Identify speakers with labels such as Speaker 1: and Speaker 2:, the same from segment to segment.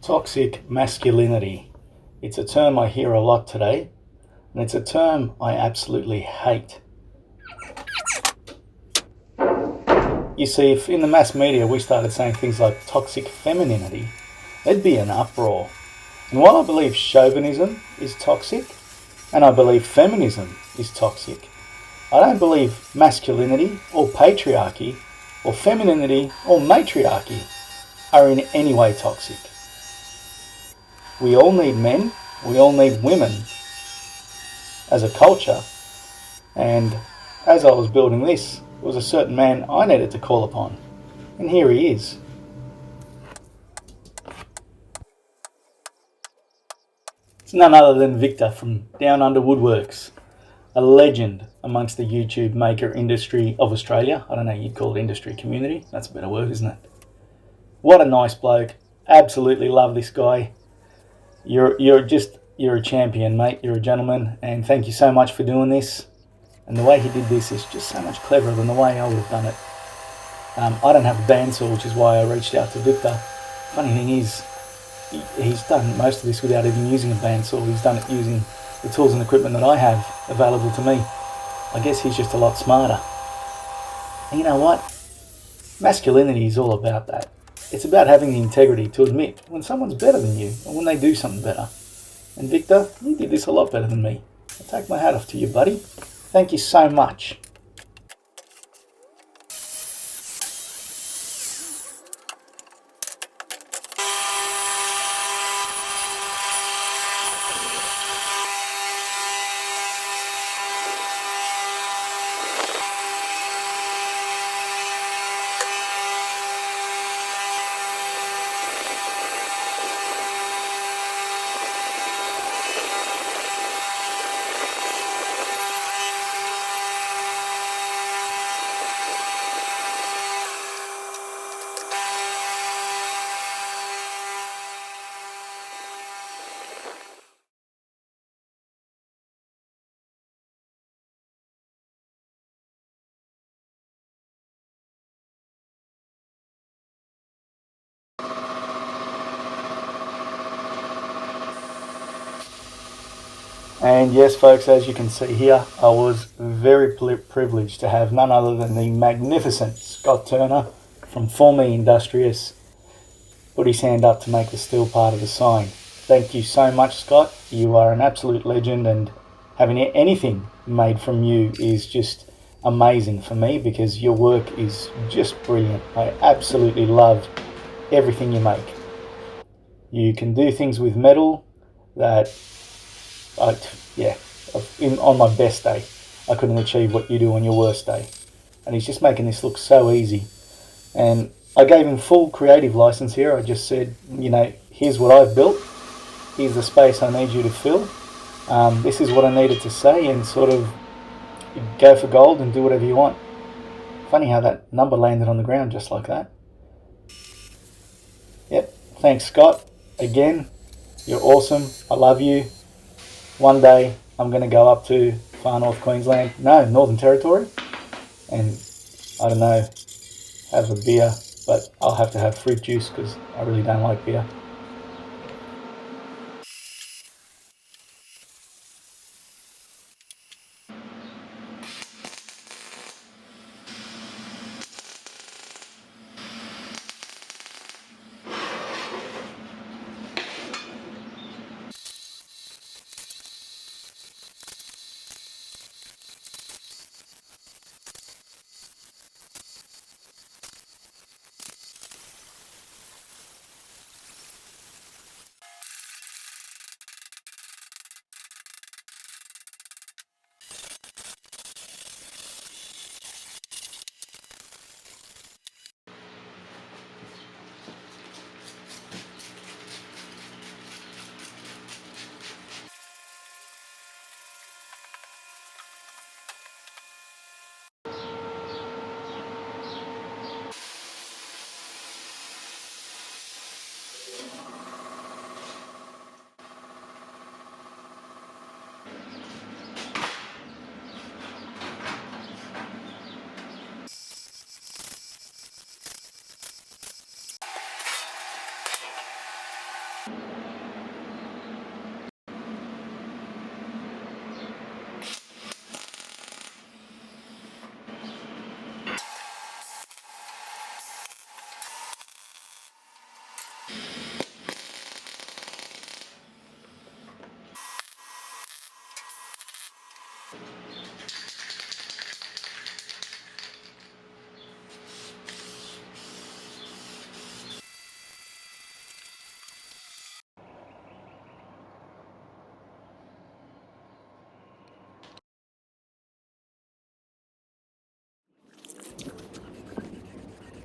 Speaker 1: Toxic masculinity. It's a term I hear a lot today, and it's a term I absolutely hate. You see, if in the mass media we started saying things like toxic femininity, there'd be an uproar. And while I believe chauvinism is toxic, and I believe feminism is toxic, I don't believe masculinity or patriarchy or femininity or matriarchy are in any way toxic. We all need men, we all need women as a culture, and as I was building this, there was a certain man I needed to call upon, and here he is. It's none other than Victor from Down Under Woodworks, a legend amongst the YouTube maker industry of Australia. I don't know, you'd call it industry community. That's a better word, isn't it? What a nice bloke. Absolutely love this guy. You're a champion, mate. You're a gentleman, and thank you so much for doing this. And the way he did this is just so much cleverer than the way I would have done it. I don't have a bandsaw, which is why I reached out to Victor. Funny thing is, he's done most of this without even using a bandsaw. He's done it using the tools and equipment that I have available to me. I guess he's just a lot smarter. And you know what? Masculinity is all about that. It's about having the integrity to admit when someone's better than you or when they do something better. And Victor, you did this a lot better than me. I take my hat off to you, buddy. Thank you so much. And yes, folks, as you can see here, I was very privileged to have none other than the magnificent Scott Turner from For Me Industrious put his hand up to make the steel part of the sign. Thank you so much, Scott. You are an absolute legend, and having anything made from you is just amazing for me because your work is just brilliant. I absolutely love everything you make. You can do things with metal that yeah, on my best day, I couldn't achieve what you do on your worst day. And he's just making this look so easy. And I gave him full creative license here. I just said, here's what I've built. Here's the space I need you to fill. This is what I needed to say, and sort of go for gold and do whatever you want. Funny how that number landed on the ground just like that. Yep, thanks, Scott. Again, you're awesome. I love you. One day I'm going to go up to far north Queensland, no, Northern Territory, and I don't know, have a beer, but I'll have to have fruit juice because I really don't like beer.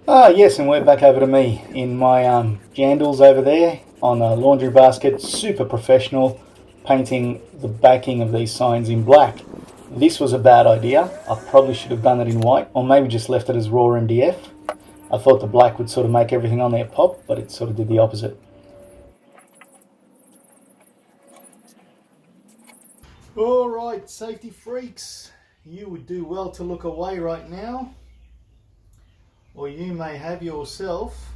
Speaker 1: Ah, yes, and we're back over to me in my jandals over there on a laundry basket, super professional, painting the backing of these signs in black. This was a bad idea. I probably should have done it in white, or maybe just left it as raw MDF. I thought the black would sort of make everything on there pop, but it sort of did the opposite. Alright, safety freaks, you would do well to look away right now, or you may have yourself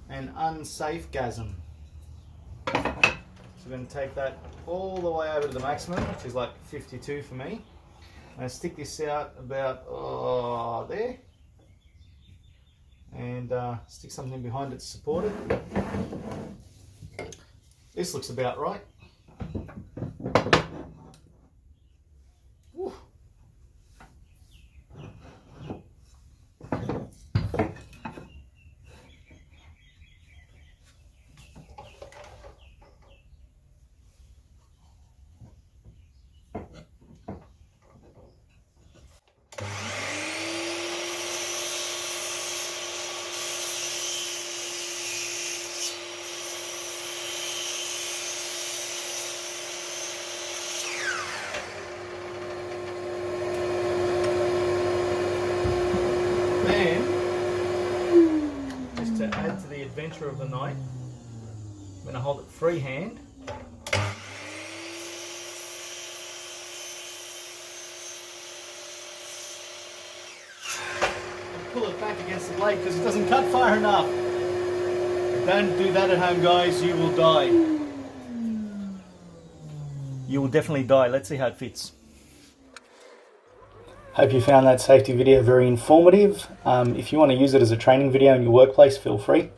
Speaker 1: an unsafe gasm. So we're going to take that all the way over to the maximum, which is like 52 for me. I'm going to stick this out about there, and stick something behind it to support it. This looks about right. Woo. Just to add to the adventure of the night, I'm going to hold it freehand. And pull it back against the blade because it doesn't cut far enough. Don't do that at home, guys, you will die. You will definitely die. Let's see how it fits. Hope you found that safety video very informative. If you want to use it as a training video in your workplace, feel free.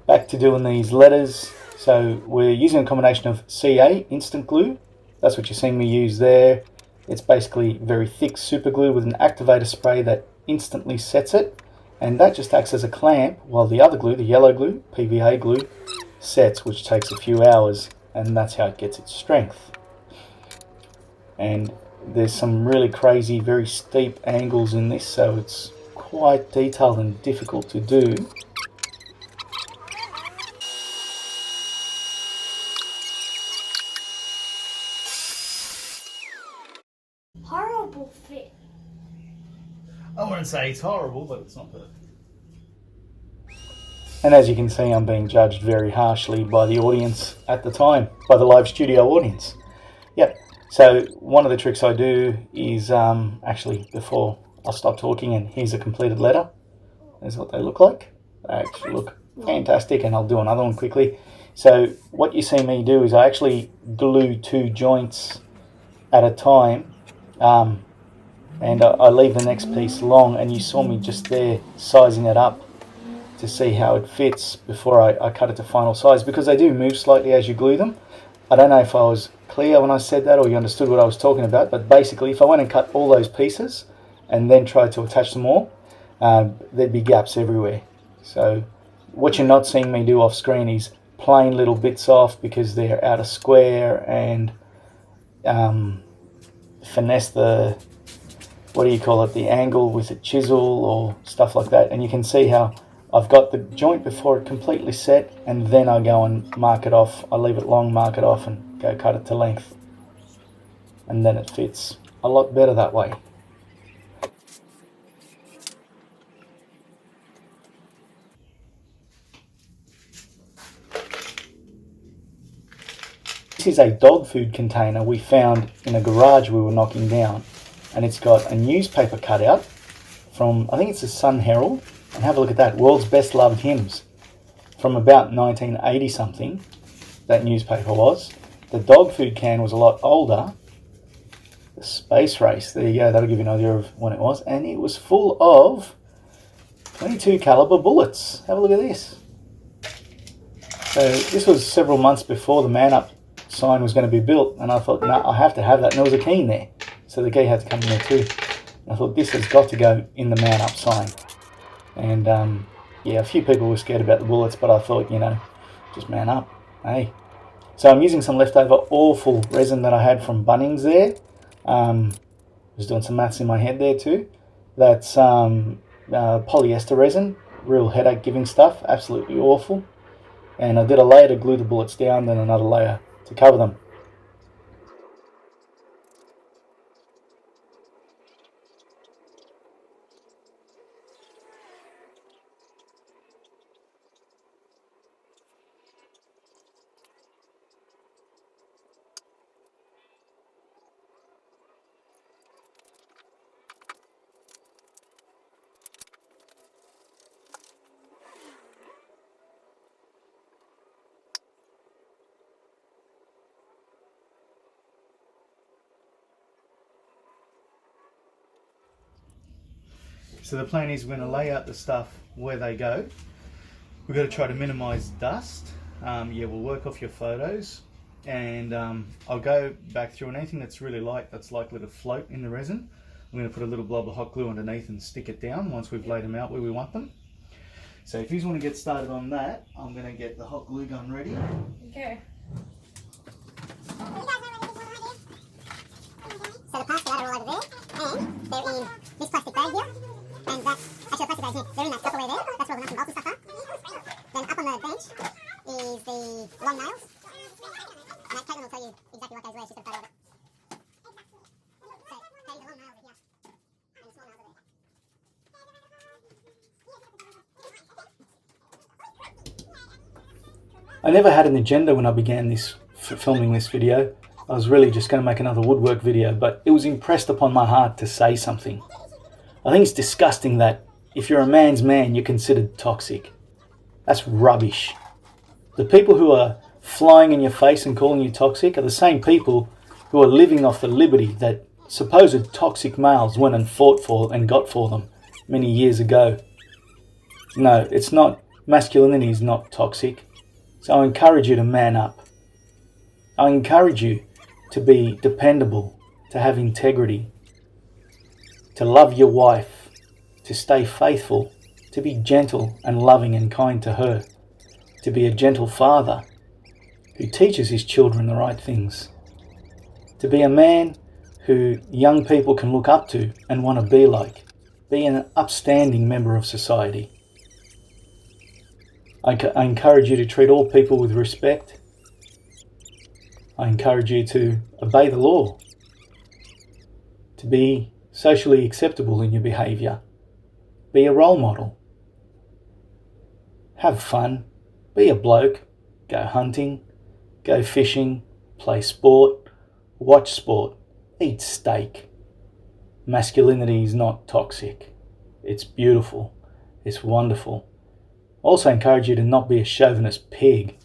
Speaker 1: Back to doing these letters. So we're using a combination of CA, instant glue. That's what you're seeing me use there. It's basically very thick super glue with an activator spray that instantly sets it. And that just acts as a clamp while the other glue, the yellow glue, PVA glue, sets, which takes a few hours. And that's how it gets its strength. And there's some really crazy, very steep angles in this, so it's quite detailed and difficult to do.
Speaker 2: Horrible fit.
Speaker 1: I wouldn't say it's horrible, but it's not perfect. And as you can see, I'm being judged very harshly by the audience at the time, by the live studio audience. Yep. So one of the tricks I do is actually, before I stop talking, and here's a completed letter. There's what they look like. They actually look fantastic, and I'll do another one quickly. So what you see me do is I actually glue 2 joints at a time, and I leave the next piece long, and you saw me just there sizing it up to see how it fits before I cut it to final size, because they do move slightly as you glue them. I don't know if I was clear when I said that or you understood what I was talking about, but basically if I went and cut all those pieces and then tried to attach them all, there'd be gaps everywhere. So what you're not seeing me do off screen is plain little bits off because they're out of square, and finesse the, what do you call it, the angle with a chisel or stuff like that. And you can see how I've got the joint before it completely set, and then I go and mark it off. I leave it long, mark it off, and go cut it to length. And then it fits a lot better that way. This is a dog food container we found in a garage we were knocking down. And it's got a newspaper cutout from, I think it's the Sun Herald. And have a look at that, World's Best Loved Hymns, from about 1980 something, that newspaper was. The dog food can was a lot older. The Space Race, there you go, that'll give you an idea of when it was. And it was full of 22 caliber bullets. Have a look at this. So this was several months before the Man Up sign was going to be built, and I thought, no, I have to have that. And there was a key in there, so the key had to come in there too. And I thought, this has got to go in the Man Up sign. And yeah, a few people were scared about the bullets, but I thought, you know, just man up, hey. So I'm using some leftover awful resin that I had from Bunnings there. I was doing some maths in my head there too. That's polyester resin, real headache giving stuff, absolutely awful. And I did a layer to glue the bullets down, then another layer to cover them. So the plan is we're going to lay out the stuff where they go. We've got to try to minimise dust. We'll work off your photos, and I'll go back through, and anything that's really light that's likely to float in the resin, I'm going to put a little blob of hot glue underneath and stick it down once we've laid them out where we want them. So if you want to get started on that, I'm going to get the hot glue gun ready.
Speaker 2: Okay.
Speaker 3: So the parts that are all over there, and they're in this plastic bag here, and that's actually a plastic bag here. They're in that Tupperware there, that's where all the nuts and bolts and stuff are. Then up on the bench is the long nails, and Caitlin will tell you exactly what goes where. She's got a photo of it. So, the long nails are here, and the small nails are there.
Speaker 1: I never had an agenda when I began filming this video. I was really just going to make another woodwork video, but it was impressed upon my heart to say something. I think it's disgusting that if you're a man's man, you're considered toxic. That's rubbish. The people who are flying in your face and calling you toxic are the same people who are living off the liberty that supposed toxic males went and fought for and got for them many years ago. No, it's not. Masculinity is not toxic. So I encourage you to man up. I encourage you to be dependable, to have integrity, to love your wife, to stay faithful, to be gentle and loving and kind to her, to be a gentle father who teaches his children the right things, to be a man who young people can look up to and want to be like, be an upstanding member of society. I encourage you to treat all people with respect. I encourage you to obey the law, to be socially acceptable in your behaviour, be a role model, have fun, be a bloke, go hunting, go fishing, play sport, watch sport, eat steak. Masculinity is not toxic. It's beautiful. It's wonderful. Also encourage you to not be a chauvinist pig,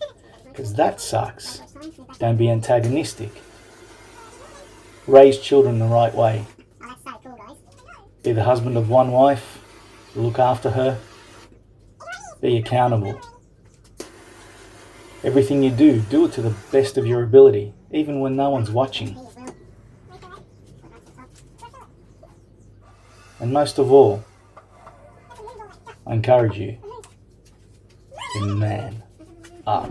Speaker 1: because that sucks. Don't be antagonistic. Raise children the right way. Be the husband of one wife. Look after her. Be accountable. Everything you do, do it to the best of your ability, even when no one's watching. And most of all, I encourage you to man up.